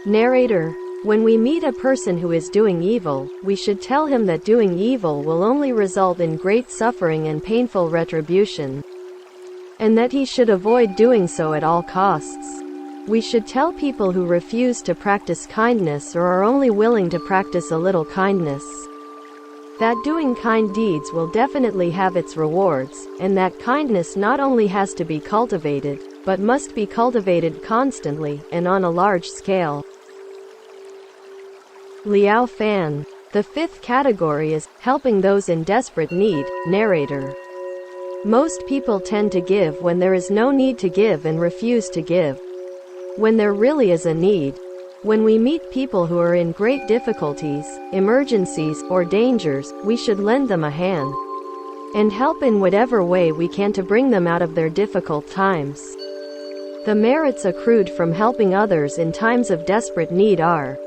Narrator: when we meet a person who is doing evil, we should tell him that doing evil will only result in great suffering and painful retribution, and that he should avoid doing so at all costs. We should tell people who refuse to practice kindness or are only willing to practice a little kindness that doing kind deeds will definitely have its rewards, and that kindness not only has to be cultivated, but must be cultivated constantly, and on a large scale. Liao Fan. The fifth category is helping those in desperate need. Narrator: most people tend to give when there is no need to give and refuse to give when there really is a need. When we meet people who are in great difficulties, emergencies, or dangers, we should lend them a hand and help in whatever way we can to bring them out of their difficult times. The merits accrued from helping others in times of desperate need are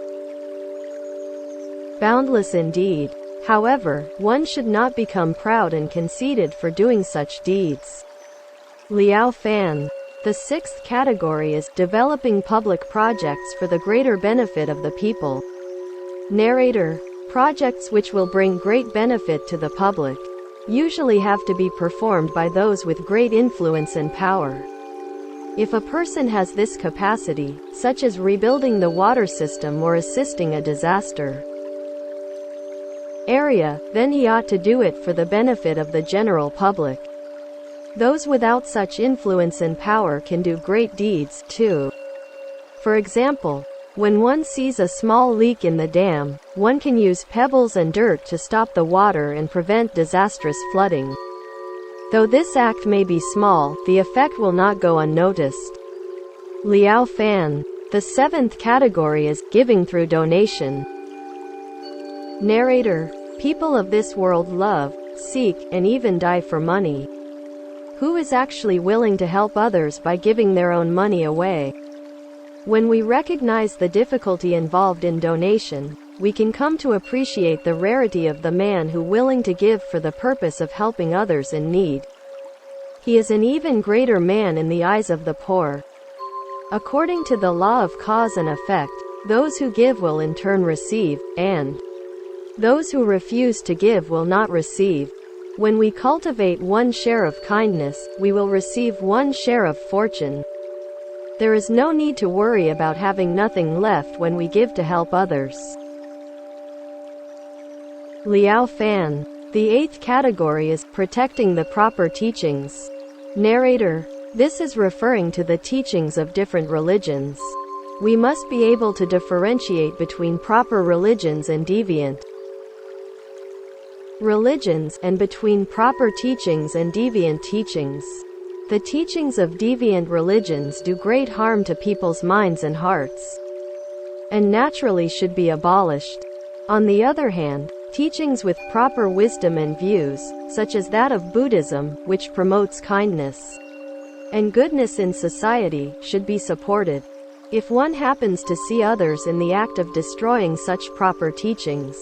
boundless indeed. However, one should not become proud and conceited for doing such deeds. Liao Fan. The sixth category is developing public projects for the greater benefit of the people. Narrator: projects which will bring great benefit to the public usually have to be performed by those with great influence and power. If a person has this capacity, such as rebuilding the water system or assisting a disaster area, then he ought to do it for the benefit of the general public. Those without such influence and power can do great deeds, too. For example, when one sees a small leak in the dam, one can use pebbles and dirt to stop the water and prevent disastrous flooding. Though this act may be small, the effect will not go unnoticed. Liao Fan. The seventh category is giving through donation. Narrator: people of this world love, seek, and even die for money. Who is actually willing to help others by giving their own money away? When we recognize the difficulty involved in donation, we can come to appreciate the rarity of the man who is willing to give for the purpose of helping others in need. He is an even greater man in the eyes of the poor. According to the law of cause and effect, those who give will in turn receive, and those who refuse to give will not receive. When we cultivate 1 share of kindness, we will receive 1 share of fortune. There is no need to worry about having nothing left when we give to help others. Liao Fan. The eighth category is protecting the proper teachings. Narrator: this is referring to the teachings of different religions. We must be able to differentiate between proper religions and deviant religions, and between proper teachings and deviant teachings. The teachings of deviant religions do great harm to people's minds and hearts, and naturally should be abolished. On the other hand, teachings with proper wisdom and views, such as that of Buddhism, which promotes kindness and goodness in society, should be supported. If one happens to see others in the act of destroying such proper teachings,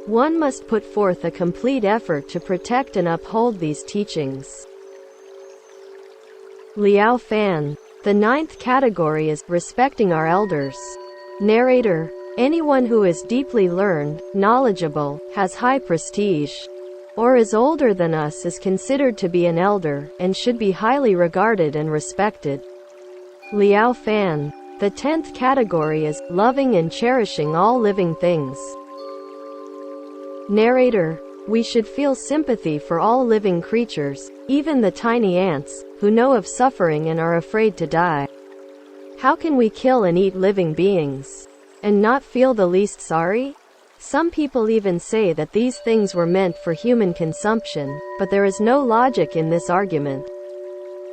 one must put forth a complete effort to protect and uphold these teachings. Liao Fan. The ninth category is respecting our elders. Narrator: anyone who is deeply learned, knowledgeable, has high prestige, or is older than us is considered to be an elder, and should be highly regarded and respected. Liao Fan. The 10th category is loving and cherishing all living things. Narrator: we should feel sympathy for all living creatures, even the tiny ants, who know of suffering and are afraid to die. How can we kill and eat living beings and not feel the least sorry? Some people even say that these things were meant for human consumption, but there is no logic in this argument,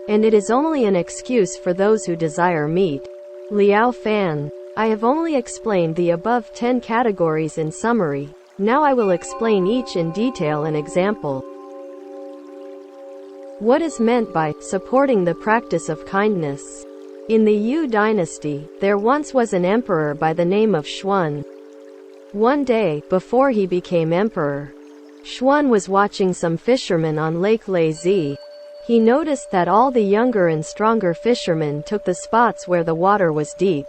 and it is only an excuse for those who desire meat. Liao Fan. I have only explained the above 10 categories in summary. Now I will explain each in detail and example. What is meant by supporting the practice of kindness? In the Yu dynasty, there once was an emperor by the name of Huấn. One day, before he became emperor, Huấn was watching some fishermen on Lake Liao. He noticed that all the younger and stronger fishermen took the spots where the water was deep.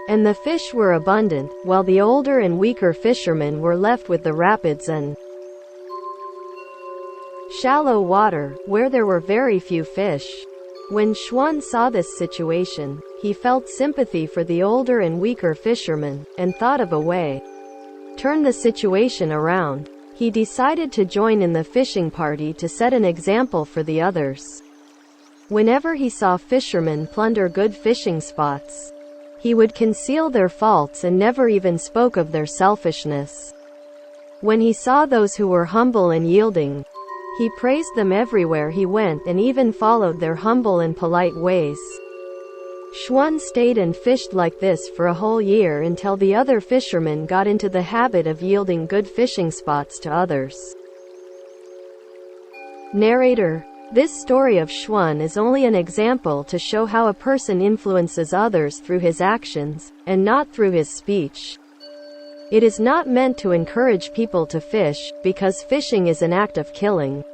and the fish were abundant, while the older and weaker fishermen were left with the rapids and shallow water, where there were very few fish. When Huấn saw this situation, he felt sympathy for the older and weaker fishermen, and thought of a way to turn the situation around. He decided to join in the fishing party to set an example for the others. Whenever he saw fishermen plunder good fishing spots, he would conceal their faults and never even spoke of their selfishness. When he saw those who were humble and yielding, he praised them everywhere he went and even followed their humble and polite ways. Huấn stayed and fished like this for a whole year until the other fishermen got into the habit of yielding good fishing spots to others. Narrator: this story of Huấn is only an example to show how a person influences others through his actions, and not through his speech. It is not meant to encourage people to fish, because fishing is an act of killing.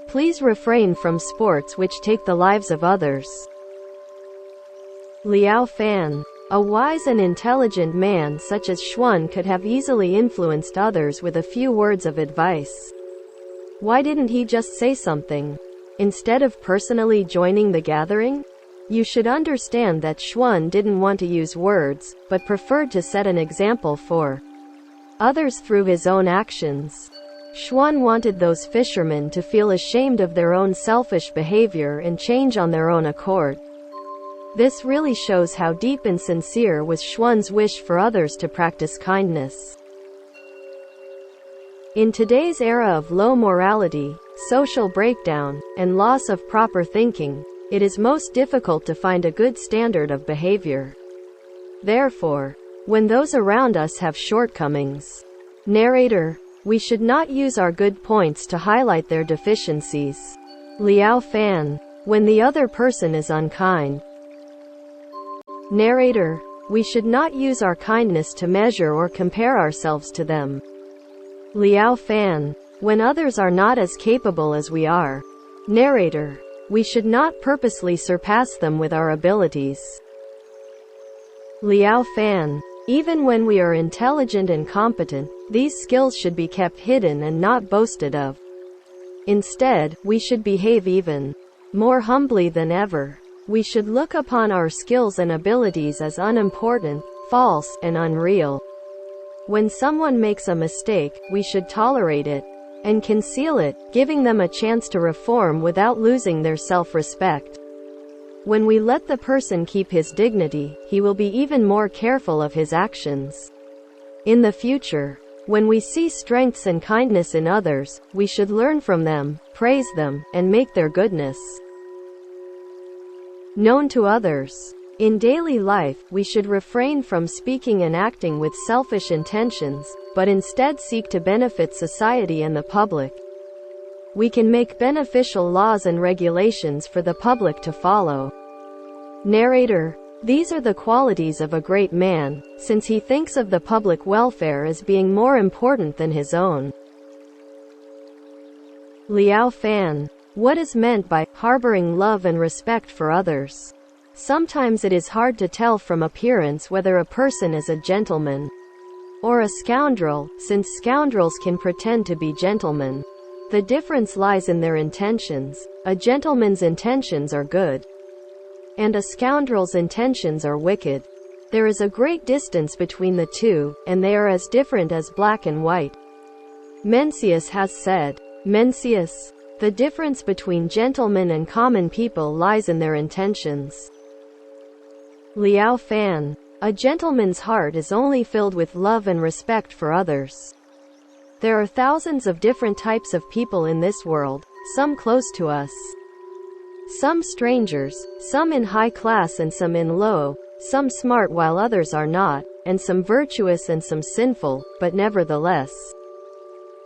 Please refrain from sports which take the lives of others. Liao Fan. A wise and intelligent man such as Huấn could have easily influenced others with a few words of advice. Why didn't he just say something, instead of personally joining the gathering? You should understand that Huấn didn't want to use words, but preferred to set an example for others through his own actions. Huấn wanted those fishermen to feel ashamed of their own selfish behavior and change on their own accord. This really shows how deep and sincere was Huén's wish for others to practice kindness. In today's era of low morality, social breakdown, and loss of proper thinking, it is most difficult to find a good standard of behavior. Therefore, when those around us have shortcomings, narrator, we should not use our good points to highlight their deficiencies. Liao Fan. When the other person is unkind, narrator, we should not use our kindness to measure or compare ourselves to them. Liao Fan. When others are not as capable as we are, narrator, we should not purposely surpass them with our abilities. Liao Fan. Even when we are intelligent and competent, these skills should be kept hidden and not boasted of. Instead, we should behave even more humbly than ever. We should look upon our skills and abilities as unimportant, false, and unreal. When someone makes a mistake, we should tolerate it and conceal it, giving them a chance to reform without losing their self-respect. When we let the person keep his dignity, he will be even more careful of his actions. In the future, when we see strengths and kindness in others, we should learn from them, praise them, and make their goodness known to others. In daily life, we should refrain from speaking and acting with selfish intentions, but instead seek to benefit society and the public. We can make beneficial laws and regulations for the public to follow. Narrator, these are the qualities of a great man, since he thinks of the public welfare as being more important than his own. Liao Fan. What is meant by harboring love and respect for others? Sometimes it is hard to tell from appearance whether a person is a gentleman or a scoundrel, since scoundrels can pretend to be gentlemen. The difference lies in their intentions. A gentleman's intentions are good, and a scoundrel's intentions are wicked. There is a great distance between the two, and they are as different as black and white. Mencius has said, Mencius, the difference between gentlemen and common people lies in their intentions. Liao Fan. A gentleman's heart is only filled with love and respect for others. There are thousands of different types of people in this world, some close to us, some strangers, some in high class and some in low, some smart while others are not, and some virtuous and some sinful, but nevertheless,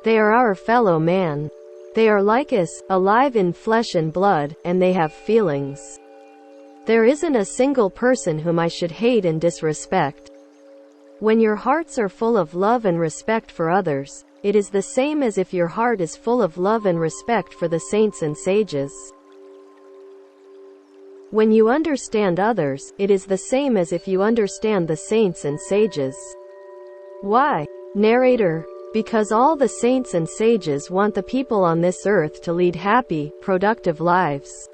they are our fellow man. They are like us, alive in flesh and blood, and they have feelings. There isn't a single person whom I should hate and disrespect. When your hearts are full of love and respect for others, it is the same as if your heart is full of love and respect for the saints and sages. When you understand others, it is the same as if you understand the saints and sages. Why? Narrator: because all the saints and sages want the people on this earth to lead happy, productive lives.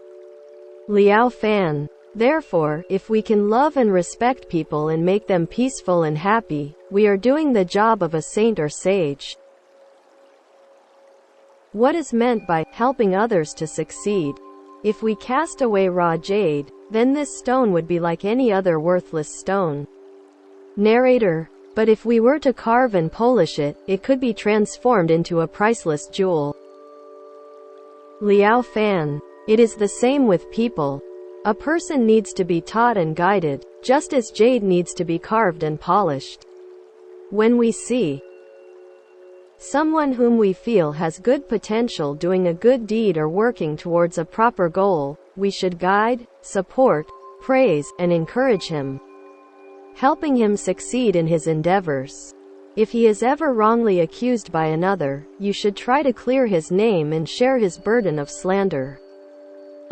Liao fan: therefore, if we can love and respect people and make them peaceful and happy, we are doing the job of a saint or sage. What is meant by helping others to succeed? If we cast away raw jade, then this stone would be like any other worthless stone. Narrator: but if we were to carve and polish it, it could be transformed into a priceless jewel. Liao fan: it is the same with people. A person needs to be taught and guided, just as jade needs to be carved and polished. When we see someone whom we feel has good potential doing a good deed or working towards a proper goal, we should guide, support, praise, and encourage him, helping him succeed in his endeavors. If he is ever wrongly accused by another, you should try to clear his name and share his burden of slander.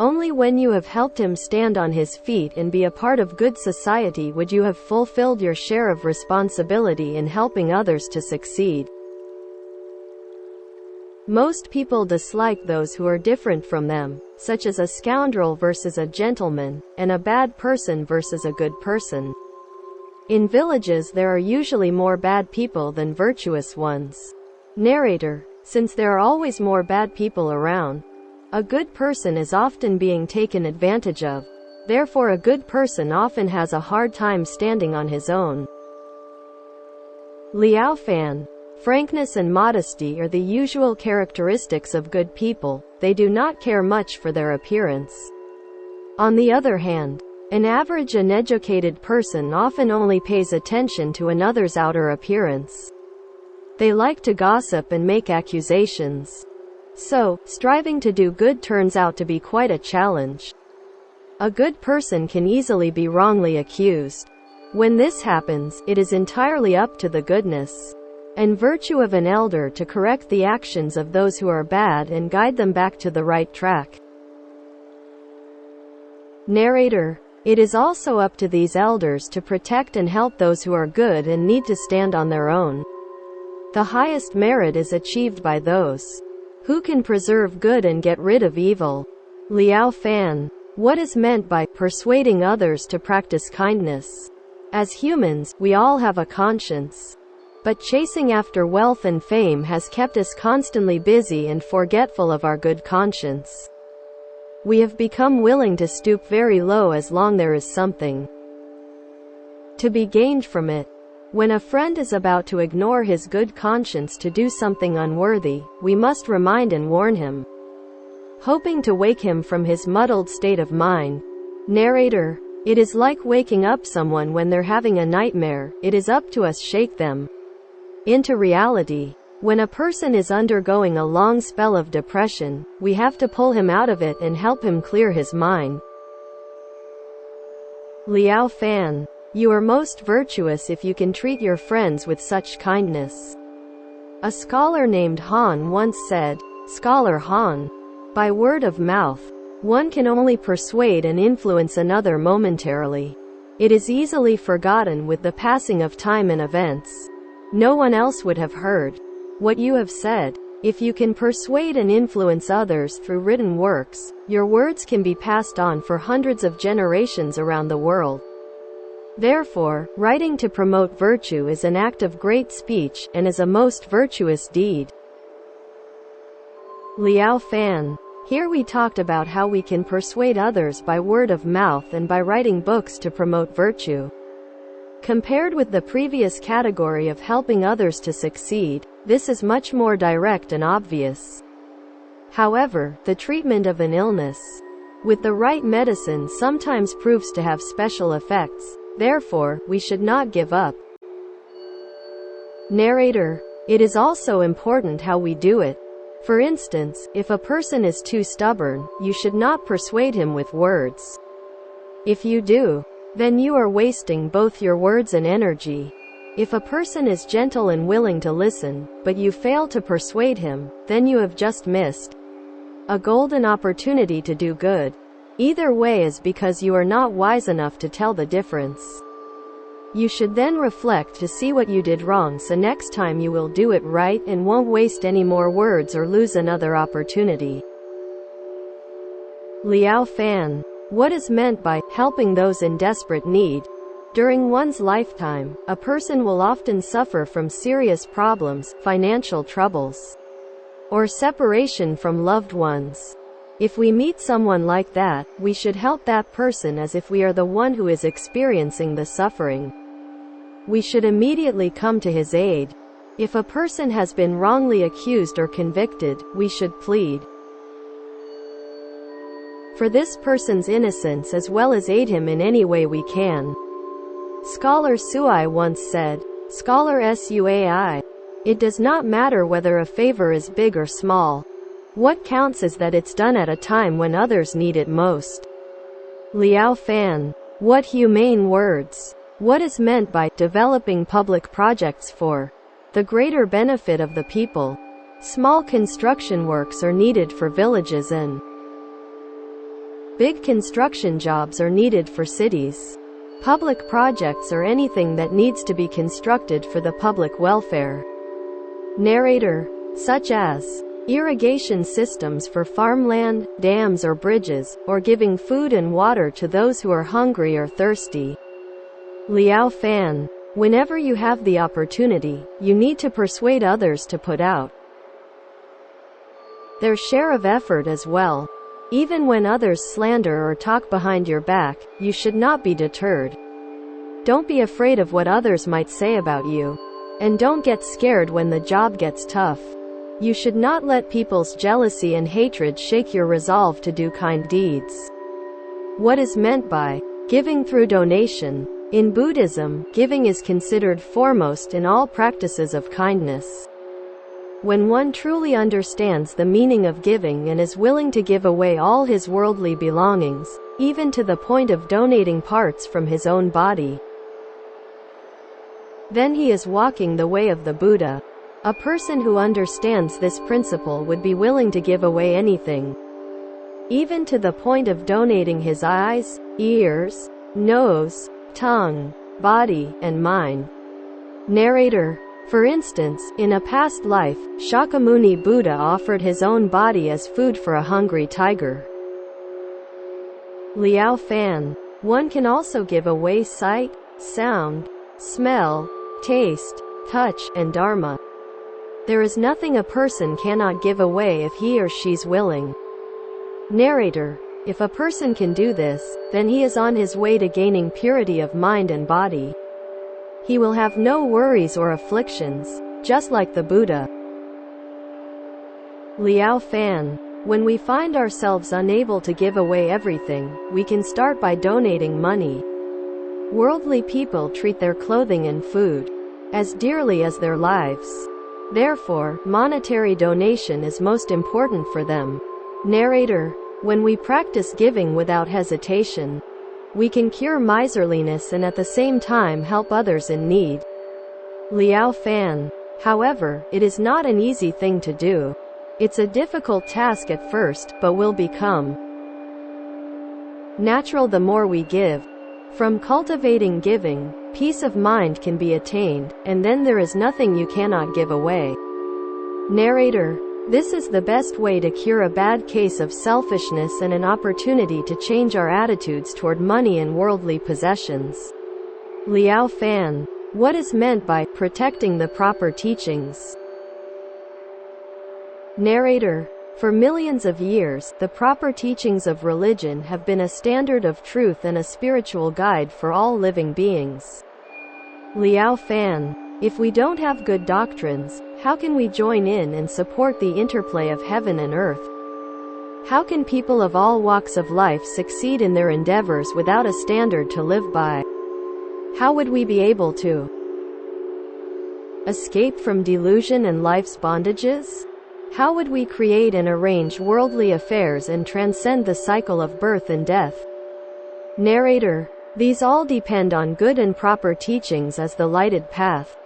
Only when you have helped him stand on his feet and be a part of good society would you have fulfilled your share of responsibility in helping others to succeed. Most people dislike those who are different from them, such as a scoundrel versus a gentleman, and a bad person versus a good person. In villages there are usually more bad people than virtuous ones. Narrator: since there are always more bad people around, a good person is often being taken advantage of. Therefore a good person often has a hard time standing on his own. Liao fan: frankness and modesty are the usual characteristics of good people. They do not care much for their appearance. On the other hand, an average uneducated person often only pays attention to another's outer appearance. They like to gossip and make accusations. So, striving to do good turns out to be quite a challenge. A good person can easily be wrongly accused. When this happens, it is entirely up to the goodness and virtue of an elder to correct the actions of those who are bad and guide them back to the right track. Narrator: it is also up to these elders to protect and help those who are good and need to stand on their own. The highest merit is achieved by those who can preserve good and get rid of evil. Liao fan: what is meant by persuading others to practice kindness? As humans, we all have a conscience. But chasing after wealth and fame has kept us constantly busy and forgetful of our good conscience. We have become willing to stoop very low as long there is something to be gained from it. When a friend is about to ignore his good conscience to do something unworthy, we must remind and warn him, hoping to wake him from his muddled state of mind. Narrator: it is like waking up someone when they're having a nightmare. It is up to us to shake them into reality. When a person is undergoing a long spell of depression, we have to pull him out of it and help him clear his mind. Liao fan: you are most virtuous if you can treat your friends with such kindness. A scholar named Han once said, "Scholar Han, by word of mouth, one can only persuade and influence another momentarily. It is easily forgotten with the passing of time and events. No one else would have heard what you have said. If you can persuade and influence others through written works, your words can be passed on for hundreds of generations around the world. Therefore, writing to promote virtue is an act of great speech, and is a most virtuous deed." Liao fan: here we talked about how we can persuade others by word of mouth and by writing books to promote virtue. Compared with the previous category of helping others to succeed, this is much more direct and obvious. However, the treatment of an illness with the right medicine sometimes proves to have special effects. Therefore, we should not give up. Narrator: it is also important how we do it. For instance, if a person is too stubborn, you should not persuade him with words. If you do, then you are wasting both your words and energy. If a person is gentle and willing to listen, but you fail to persuade him, then you have just missed a golden opportunity to do good. Either way is because you are not wise enough to tell the difference. You should then reflect to see what you did wrong, so next time you will do it right and won't waste any more words or lose another opportunity. Liao Fan. What is meant by helping those in desperate need? During one's lifetime, a person will often suffer from serious problems, financial troubles, or separation from loved ones. If we meet someone like that, we should help that person as if we are the one who is experiencing the suffering. We should immediately come to his aid. If a person has been wrongly accused or convicted, we should plead for this person's innocence as well as aid him in any way we can. Scholar Sui once said, Scholar Sui, it does not matter whether a favor is big or small. What counts is that it's done at a time when others need it most. Liao Fan. What humane words. What is meant by developing public projects for the greater benefit of the people? Small construction works are needed for villages and big construction jobs are needed for cities. Public projects are anything that needs to be constructed for the public welfare. Narrator. Such as irrigation systems for farmland, dams or bridges, or giving food and water to those who are hungry or thirsty. Liao Fan. Whenever you have the opportunity, you need to persuade others to put out their share of effort as well. Even when others slander or talk behind your back, you should not be deterred. Don't be afraid of what others might say about you. And don't get scared when the job gets tough. You should not let people's jealousy and hatred shake your resolve to do kind deeds. What is meant by giving through donation? In Buddhism, giving is considered foremost in all practices of kindness. When one truly understands the meaning of giving and is willing to give away all his worldly belongings, even to the point of donating parts from his own body, then he is walking the way of the Buddha. A person who understands this principle would be willing to give away anything, even to the point of donating his eyes, ears, nose, tongue, body, and mind. Narrator. For instance, in a past life, Shakyamuni Buddha offered his own body as food for a hungry tiger. Liao Fan. One can also give away sight, sound, smell, taste, touch, and dharma. There is nothing a person cannot give away if he or she's willing. Narrator. If a person can do this, then he is on his way to gaining purity of mind and body. He will have no worries or afflictions, just like the Buddha. Liao Fan. When we find ourselves unable to give away everything, we can start by donating money. Worldly people treat their clothing and food as dearly as their lives. Therefore, monetary donation is most important for them. Narrator. When we practice giving without hesitation, we can cure miserliness and at the same time help others in need. Liao Fan. However, it is not an easy thing to do. It's a difficult task at first, but will become natural the more we give. From cultivating giving, peace of mind can be attained, and then there is nothing you cannot give away. Narrator. This is the best way to cure a bad case of selfishness and an opportunity to change our attitudes toward money and worldly possessions. Liao Fan. What is meant by protecting the proper teachings? Narrator. For millions of years, the proper teachings of religion have been a standard of truth and a spiritual guide for all living beings. Liao Fan. If we don't have good doctrines, how can we join in and support the interplay of heaven and earth? How can people of all walks of life succeed in their endeavors without a standard to live by? How would we be able to escape from delusion and life's bondages? How would we create and arrange worldly affairs and transcend the cycle of birth and death? Narrator. These all depend on good and proper teachings as the lighted path.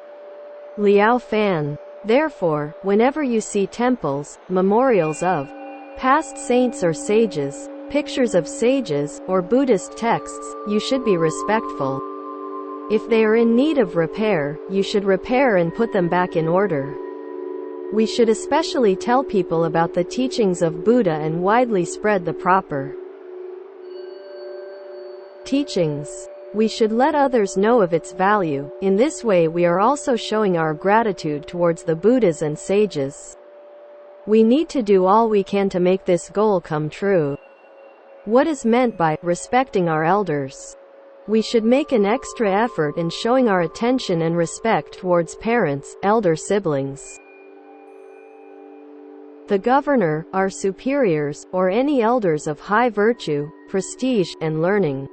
Liao Fan. Therefore, whenever you see temples, memorials of past saints or sages, pictures of sages, or Buddhist texts, you should be respectful. If they are in need of repair, you should repair and put them back in order. We should especially tell people about the teachings of Buddha and widely spread the proper teachings. We should let others know of its value. In this way we are also showing our gratitude towards the Buddhas and sages. We need to do all we can to make this goal come true. What is meant by respecting our elders? We should make an extra effort in showing our attention and respect towards parents, elder siblings, the governor, our superiors, or any elders of high virtue, prestige, and learning.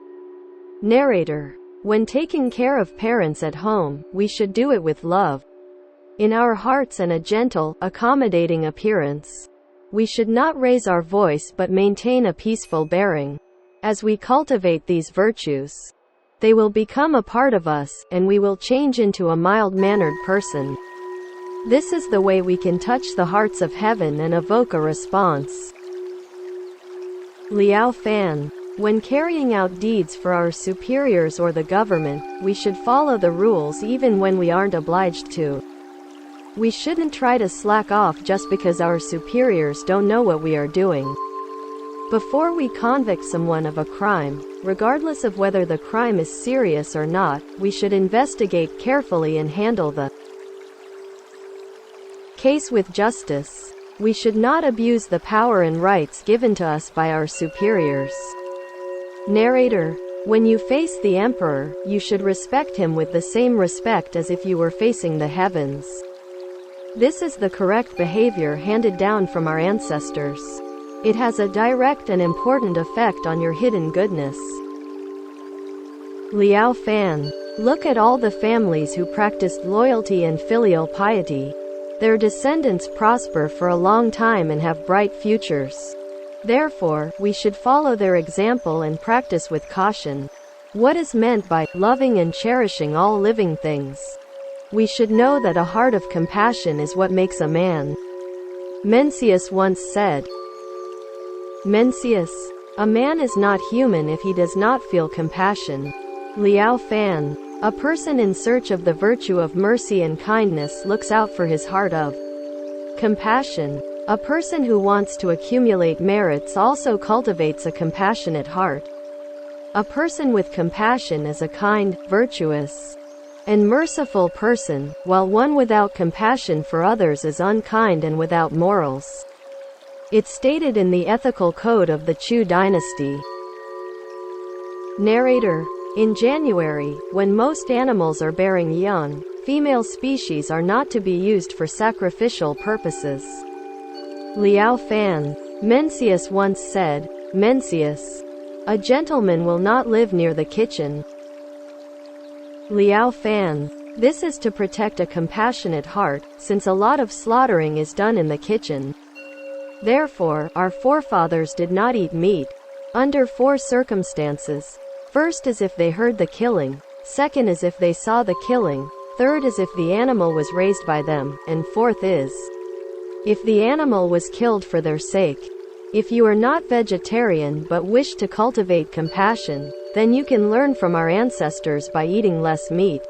Narrator. When taking care of parents at home, we should do it with love in our hearts and a gentle, accommodating appearance. We should not raise our voice but maintain a peaceful bearing. As we cultivate these virtues, they will become a part of us, and we will change into a mild-mannered person. This is the way we can touch the hearts of heaven and evoke a response. Liao Fan. When carrying out deeds for our superiors or the government, we should follow the rules even when we aren't obliged to. We shouldn't try to slack off just because our superiors don't know what we are doing. Before we convict someone of a crime, regardless of whether the crime is serious or not, we should investigate carefully and handle the case with justice. We should not abuse the power and rights given to us by our superiors. Narrator. When you face the emperor, you should respect him with the same respect as if you were facing the heavens. This is the correct behavior handed down from our ancestors. It has a direct and important effect on your hidden goodness. Liao Fan. Look at all the families who practiced loyalty and filial piety. Their descendants prosper for a long time and have bright futures. Therefore, we should follow their example and practice with caution. What is meant by loving and cherishing all living things? We should know that a heart of compassion is what makes a man. Mencius once said, Mencius, a man is not human if he does not feel compassion. Liao Fan. A person in search of the virtue of mercy and kindness looks out for his heart of compassion. A person who wants to accumulate merits also cultivates a compassionate heart. A person with compassion is a kind, virtuous, and merciful person, while one without compassion for others is unkind and without morals. It's stated in the ethical code of the Chu dynasty. Narrator. In January, when most animals are bearing young, female species are not to be used for sacrificial purposes. Liao Fan. Mencius once said, Mencius, a gentleman will not live near the kitchen. Liao Fan. This is to protect a compassionate heart, since a lot of slaughtering is done in the kitchen. Therefore, our forefathers did not eat meat. Under 4 circumstances. First is if they heard the killing, second is if they saw the killing, third is if the animal was raised by them, and fourth is if the animal was killed for their sake. If you are not vegetarian but wish to cultivate compassion, then you can learn from our ancestors by eating less meat.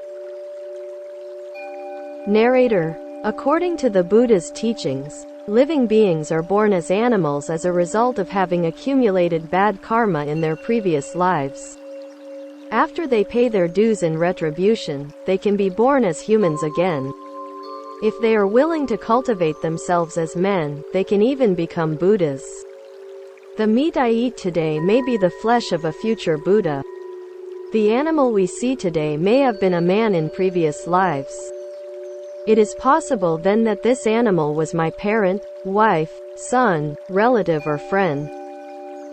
Narrator. According to the Buddha's teachings, living beings are born as animals as a result of having accumulated bad karma in their previous lives. After they pay their dues in retribution, they can be born as humans again. If they are willing to cultivate themselves as men, they can even become Buddhas. The meat I eat today may be the flesh of a future Buddha. The animal we see today may have been a man in previous lives. It is possible then that this animal was my parent, wife, son, relative or friend.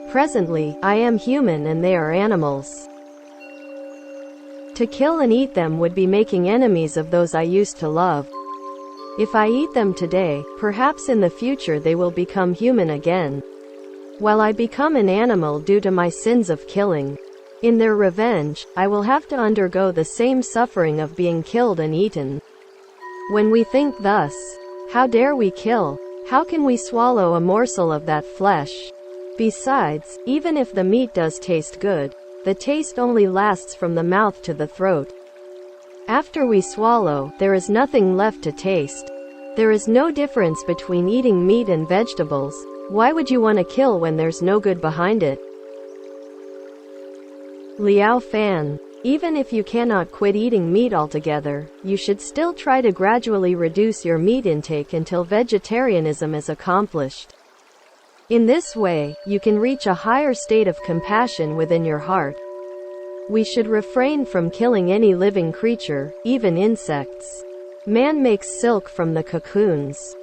Presently, I am human and they are animals. To kill and eat them would be making enemies of those I used to love. If I eat them today, perhaps in the future they will become human again. While I become an animal due to my sins of killing, in their revenge, I will have to undergo the same suffering of being killed and eaten. When we think thus, how dare we kill? How can we swallow a morsel of that flesh? Besides, even if the meat does taste good, the taste only lasts from the mouth to the throat. After we swallow, there is nothing left to taste. There is no difference between eating meat and vegetables. Why would you want to kill when there's no good behind it? Liao fan. Even if you cannot quit eating meat altogether, you should still try to gradually reduce your meat intake until vegetarianism is accomplished. In this way, you can reach a higher state of compassion within your heart. We should refrain from killing any living creature, even insects. Man makes silk from the cocoons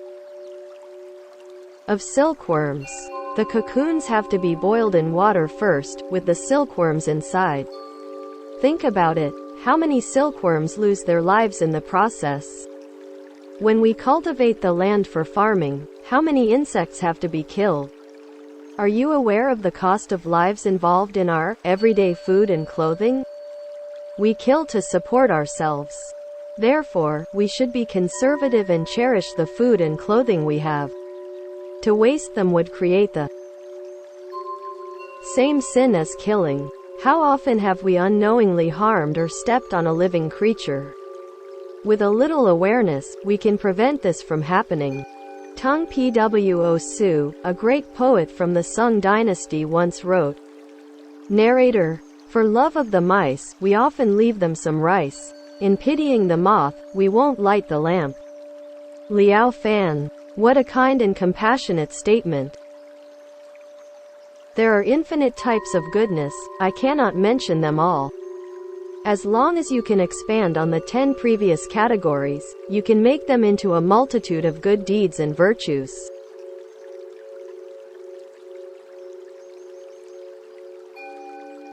of silkworms. The cocoons have to be boiled in water first, with the silkworms inside. Think about it. How many silkworms lose their lives in the process? When we cultivate the land for farming, how many insects have to be killed? Are you aware of the cost of lives involved in our everyday food and clothing? We kill to support ourselves. Therefore, we should be conservative and cherish the food and clothing we have. To waste them would create the same sin as killing. How often have we unknowingly harmed or stepped on a living creature? With a little awareness, we can prevent this from happening. Tung Pwo Su, a great poet from the Sung dynasty, once wrote, Narrator, for love of the mice, we often leave them some rice. In pitying the moth, we won't light the lamp. Liao fan. What a kind and compassionate statement. There are infinite types of goodness, I cannot mention them all. As long as you can expand on the 10 previous categories, you can make them into a multitude of good deeds and virtues.